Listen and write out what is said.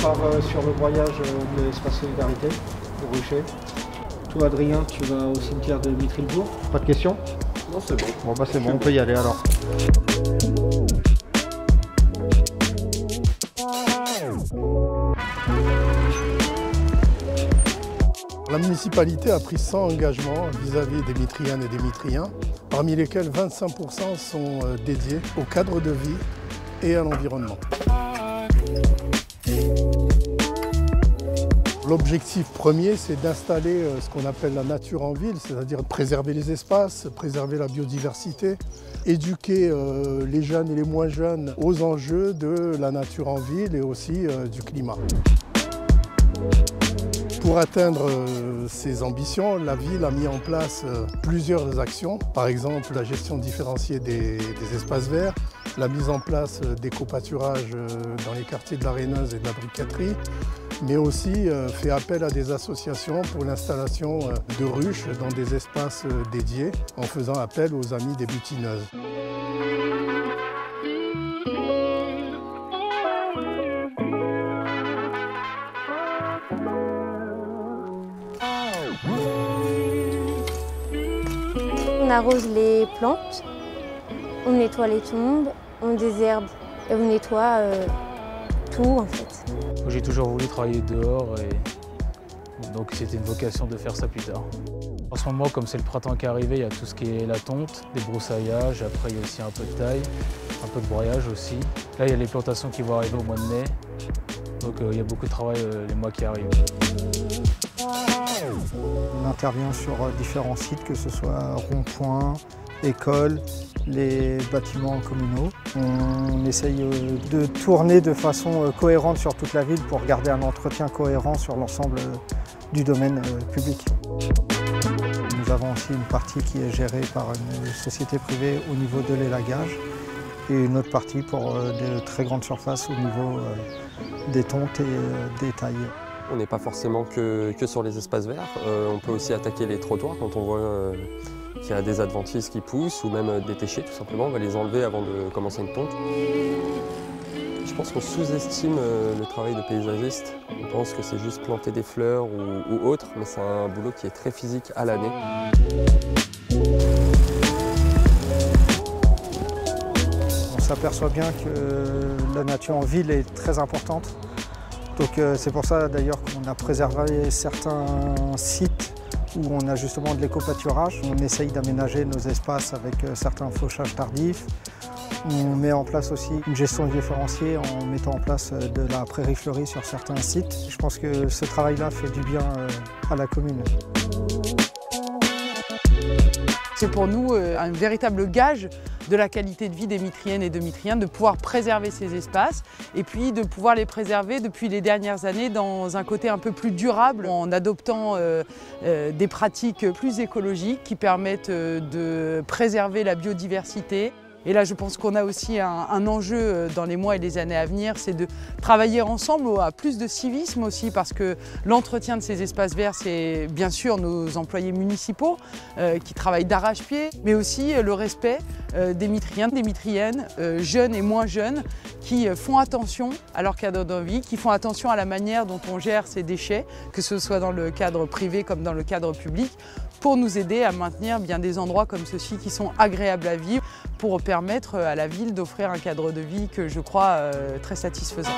part sur le broyage de l'espace Solidarité, au Rucher. Toi Adrien, tu vas au cimetière de Mitry-le-Bourg. Pas de questions? Non, c'est bon. Bon bah c'est bon, on peut y aller alors. La municipalité a pris 100 engagements vis-à-vis des Mitriennes et des Mitriens, parmi lesquels 25% sont dédiés au cadre de vie et à l'environnement. L'objectif premier, c'est d'installer ce qu'on appelle la nature en ville, c'est-à-dire préserver les espaces, préserver la biodiversité, éduquer les jeunes et les moins jeunes aux enjeux de la nature en ville et aussi du climat. Pour atteindre ces ambitions, la ville a mis en place plusieurs actions. Par exemple, la gestion différenciée des espaces verts, la mise en place d'éco-pâturages dans les quartiers de la Reyneuse et de la Briqueterie, mais aussi fait appel à des associations pour l'installation de ruches dans des espaces dédiés en faisant appel aux amis des butineuses. On arrose les plantes, on nettoie les tombes, on désherbe et on nettoie tout en fait. J'ai toujours voulu travailler dehors et donc c'était une vocation de faire ça plus tard. En ce moment, comme c'est le printemps qui est arrivé, il y a tout ce qui est la tonte, des brousaillages, après il y a aussi un peu de taille, un peu de broyage aussi. Là il y a les plantations qui vont arriver au mois de mai, donc il y a beaucoup de travail les mois qui arrivent. On intervient sur différents sites, que ce soit ronds-points, écoles, les bâtiments communaux. On essaye de tourner de façon cohérente sur toute la ville pour garder un entretien cohérent sur l'ensemble du domaine public. Nous avons aussi une partie qui est gérée par une société privée au niveau de l'élagage et une autre partie pour de très grandes surfaces au niveau des tontes et des tailles. On n'est pas forcément que sur les espaces verts. On peut aussi attaquer les trottoirs quand on voit qu'il y a des adventices qui poussent ou même des déchets tout simplement. On va les enlever avant de commencer une tonte. Je pense qu'on sous-estime le travail de paysagiste. On pense que c'est juste planter des fleurs ou autre, mais c'est un boulot qui est très physique à l'année. On s'aperçoit bien que la nature en ville est très importante. Donc c'est pour ça d'ailleurs qu'on a préservé certains sites où on a justement de l'éco-pâturage. On essaye d'aménager nos espaces avec certains fauchages tardifs. On met en place aussi une gestion différenciée en mettant en place de la prairie fleurie sur certains sites. Je pense que ce travail-là fait du bien à la commune. C'est pour nous un véritable gage de la qualité de vie des Mitriennes et de Mitriens, de pouvoir préserver ces espaces et puis de pouvoir les préserver depuis les dernières années dans un côté un peu plus durable en adoptant des pratiques plus écologiques qui permettent de préserver la biodiversité. Et là, je pense qu'on a aussi un enjeu dans les mois et les années à venir, c'est de travailler ensemble à plus de civisme aussi, parce que l'entretien de ces espaces verts, c'est bien sûr nos employés municipaux qui travaillent d'arrache-pied, mais aussi le respect des Mitriens, des Mitriennes, jeunes et moins jeunes, qui font attention à leur cadre de vie, qui font attention à la manière dont on gère ces déchets, que ce soit dans le cadre privé comme dans le cadre public, pour nous aider à maintenir bien des endroits comme ceux-ci qui sont agréables à vivre, pour permettre à la ville d'offrir un cadre de vie que je crois très satisfaisant.